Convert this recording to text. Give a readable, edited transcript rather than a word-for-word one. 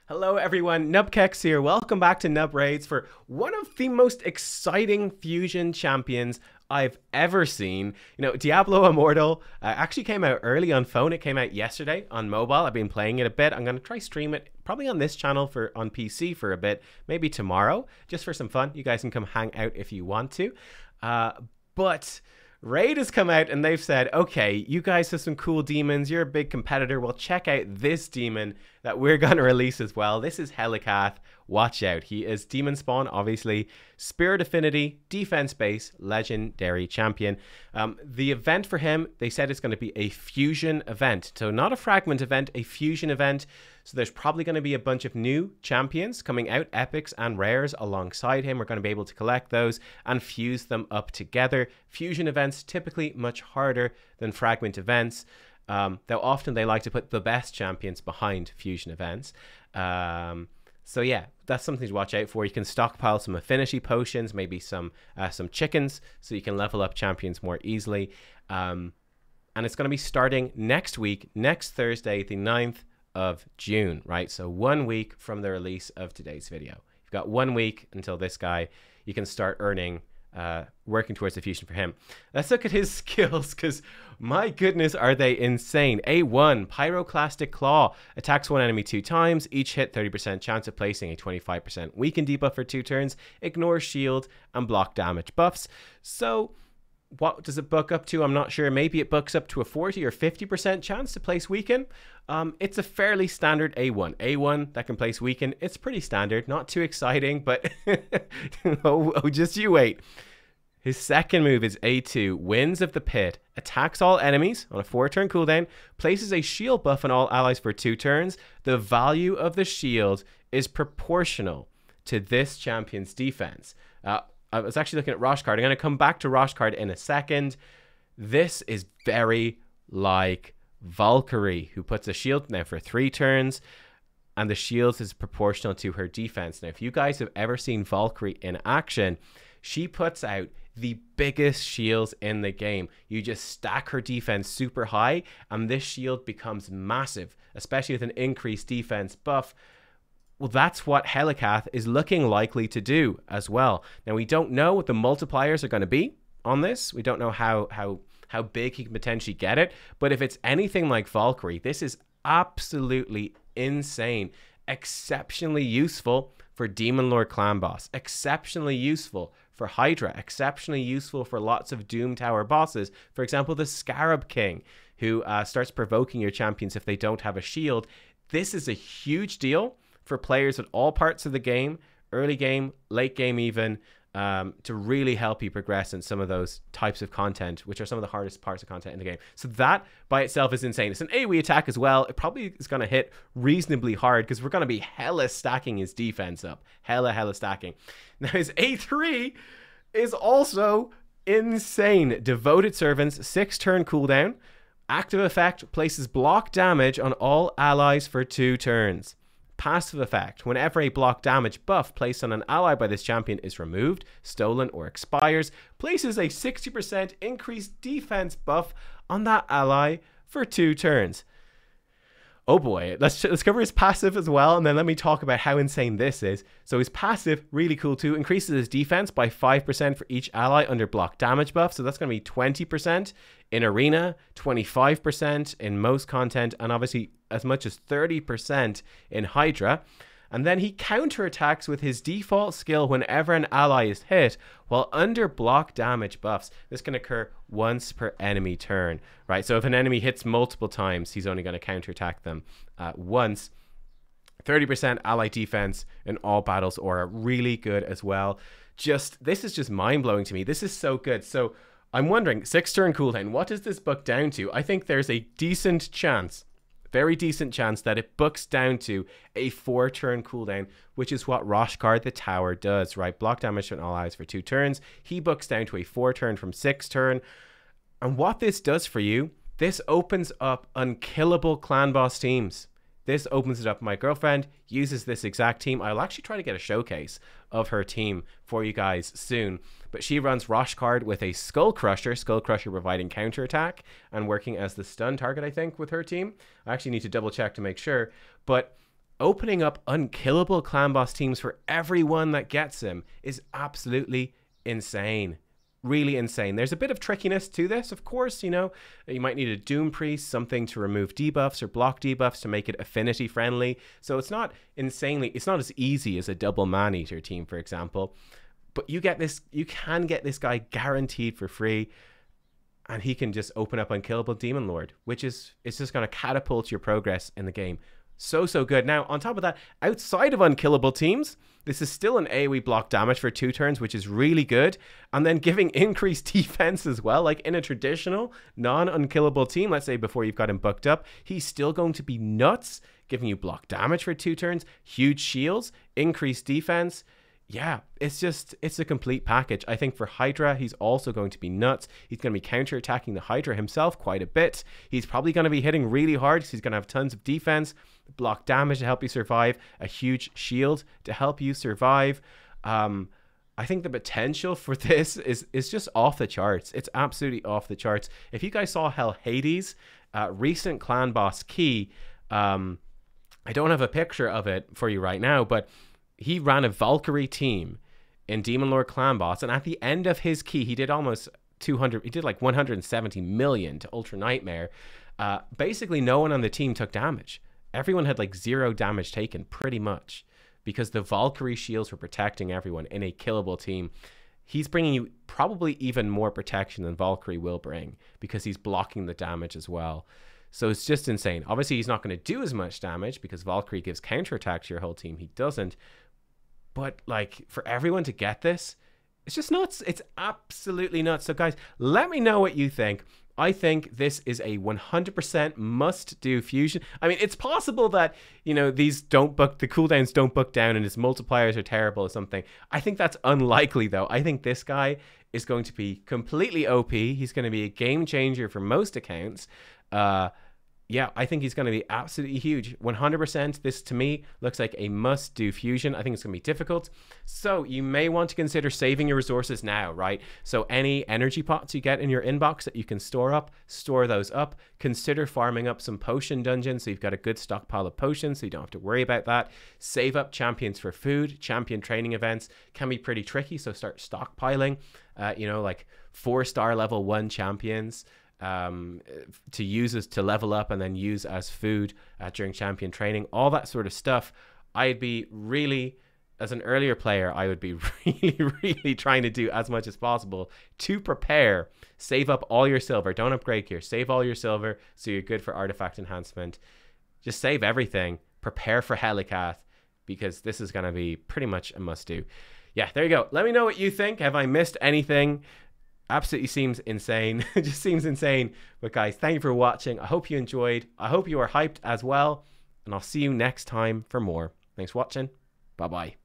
Hello everyone, nubkeks here. Welcome back to Nub Raids for one of the most exciting fusion champions I've ever seen. You know, Diablo Immortal actually came out early on phone. It came out yesterday on mobile. I've been playing it a bit. I'm going to try stream it probably on this channel on PC for a bit, maybe tomorrow, just for some fun. You guys can come hang out if you want to. But Raid has come out and they've said, okay, you guys have some cool demons. You're a big competitor. Well, check out this demon that we're going to release as well. This is Helicath. Watch out. He is demon spawn, obviously. Spirit affinity, defense base, legendary champion. The event for him, they said it's going to be a fusion event. So not a fragment event, a fusion event. So there's probably going to be a bunch of new champions coming out, epics and rares alongside him. We're going to be able to collect those and fuse them up together. Fusion events typically much harder than fragment events. Though often they like to put the best champions behind fusion events. So yeah, that's something to watch out for. You can stockpile some affinity potions, maybe some chickens, so you can level up champions more easily. And it's going to be starting next week, next Thursday, the 9th of June, right? So 1 week from the release of today's video. You've got 1 week until this guy, you can start earning, working towards the fusion for him. Let's look at his skills, because my goodness, are they insane. A1, Pyroclastic Claw, attacks one enemy 2 times, each hit 30% chance of placing a 25% weaken debuff for 2 turns, ignores shield and block damage buffs. So what does it book up to? I'm not sure. Maybe it books up to a 40 or 50% chance to place weaken. It's a fairly standard A1. A1 that can place weaken. It's pretty standard. Not too exciting, but just you wait. His second move is A2, Winds of the Pit, attacks all enemies on a 4-turn cooldown, places a shield buff on all allies for 2 turns. The value of the shield is proportional to this champion's defense. I was actually looking at Rosh card. I'm going to come back to Rosh card in a second. This is very like Valkyrie, who puts a shield now for 3 turns, and the shield is proportional to her defense. Now, if you guys have ever seen Valkyrie in action, she puts out the biggest shields in the game. You just stack her defense super high, and this shield becomes massive, especially with an increased defense buff. Well, that's what Helicath is looking likely to do as well. Now, we don't know what the multipliers are going to be on this. We don't know how big he can potentially get it. But if it's anything like Valkyrie, this is absolutely insane. Exceptionally useful for Demon Lord Clan Boss. Exceptionally useful for Hydra. Exceptionally useful for lots of Doom Tower bosses. For example, the Scarab King, who starts provoking your champions if they don't have a shield. This is a huge deal for players at all parts of the game, early game, late game even, to really help you progress in some of those types of content, which are some of the hardest parts of content in the game. So that by itself is insane. It's an AoE attack as well. It probably is going to hit reasonably hard because we're going to be hella stacking his defense up. Hella stacking. Now his A3 is also insane. Devoted Servants, 6-turn cooldown. Active effect, places block damage on all allies for 2 turns. Passive effect, whenever a block damage buff placed on an ally by this champion is removed, stolen, or expires, places a 60% increased defense buff on that ally for 2 turns. Oh boy, let's cover his passive as well, and then let me talk about how insane this is. So his passive, really cool too, increases his defense by 5% for each ally under block damage buff. So that's going to be 20% in Arena, 25% in most content, and obviously as much as 30% in Hydra. And then he counterattacks with his default skill whenever an ally is hit, while under block damage buffs. This can occur once per enemy turn, right? So if an enemy hits multiple times, he's only going to counterattack them once. 30% ally defense in all battles aura, really good as well. This is just mind-blowing to me. This is so good. So I'm wondering, 6-turn cooldown, what does this book down to? I think there's a decent chance, very decent chance, that it books down to a 4-turn cooldown, which is what Roshkar the Tower does, right? Block damage on all allies for 2 turns. He books down to a 4-turn from 6-turn. And what this does for you, this opens up unkillable clan boss teams. This opens it up. My girlfriend uses this exact team. I'll actually try to get a showcase of her team for you guys soon. But she runs Roshkard with a Skull Crusher providing counterattack and working as the stun target, I think, with her team. I actually need to double check to make sure. But opening up unkillable clan boss teams for everyone that gets him is absolutely insane. Really insane. There's a bit of trickiness to this, of course. You know, you might need a Doom Priest, something to remove debuffs or block debuffs to make it affinity friendly. So it's not as easy as a double man-eater team, for example. But you can get this guy guaranteed for free, and he can just open up unkillable Demon Lord, which is, it's just going to catapult your progress in the game. So good. Now, on top of that, outside of unkillable teams, this is still an AoE block damage for 2 turns, which is really good. And then giving increased defense as well. Like in a traditional non-unkillable team, let's say before you've got him booked up, he's still going to be nuts, giving you block damage for 2 turns, huge shields, increased defense. Yeah, it's a complete package. I think for Hydra, he's also going to be nuts. He's going to be counter-attacking the Hydra himself quite a bit. He's probably going to be hitting really hard because he's going to have tons of defense, block damage to help you survive, a huge shield to help you survive. I think the potential for this is just off the charts. It's absolutely off the charts. If you guys saw Hades, recent clan boss key, I don't have a picture of it for you right now, but he ran a Valkyrie team in Demon Lord Clan Boss, and at the end of his key, he did almost 200, he did like 170 million to Ultra Nightmare. Basically, no one on the team took damage. Everyone had like 0 damage taken, pretty much, because the Valkyrie shields were protecting everyone in a killable team. He's bringing you probably even more protection than Valkyrie will bring, because he's blocking the damage as well. So it's just insane. Obviously, he's not going to do as much damage because Valkyrie gives counterattack to your whole team. He doesn't. But like, for everyone to get this, it's just nuts. It's absolutely nuts. So guys, let me know what you think. I think this is a 100% must-do fusion. I mean, it's possible that, you know, the cooldowns don't book down and his multipliers are terrible or something. I think that's unlikely, though. I think this guy is going to be completely OP. He's going to be a game changer for most accounts. Yeah, I think he's going to be absolutely huge. 100%. This, to me, looks like a must-do fusion. I think it's going to be difficult. So you may want to consider saving your resources now, right? So any energy pots you get in your inbox that you can store up, store those up. Consider farming up some potion dungeons so you've got a good stockpile of potions so you don't have to worry about that. Save up champions for food. Champion training events can be pretty tricky, so start stockpiling, you know, like 4-star level 1 champions. To use as to level up and then use as food during champion training, all that sort of stuff. I'd be really, as an earlier player, I would be really trying to do as much as possible to prepare. Save up all your silver. Don't upgrade gear. Save all your silver so you're good for artifact enhancement. Just save everything. Prepare for Helicath, because this is going to be pretty much a must-do. Yeah, there you go. Let me know what you think. Have I missed anything? Absolutely seems insane. It just seems insane. But guys, thank you for watching. I hope you enjoyed. I hope you are hyped as well. And I'll see you next time for more. Thanks for watching. Bye-bye.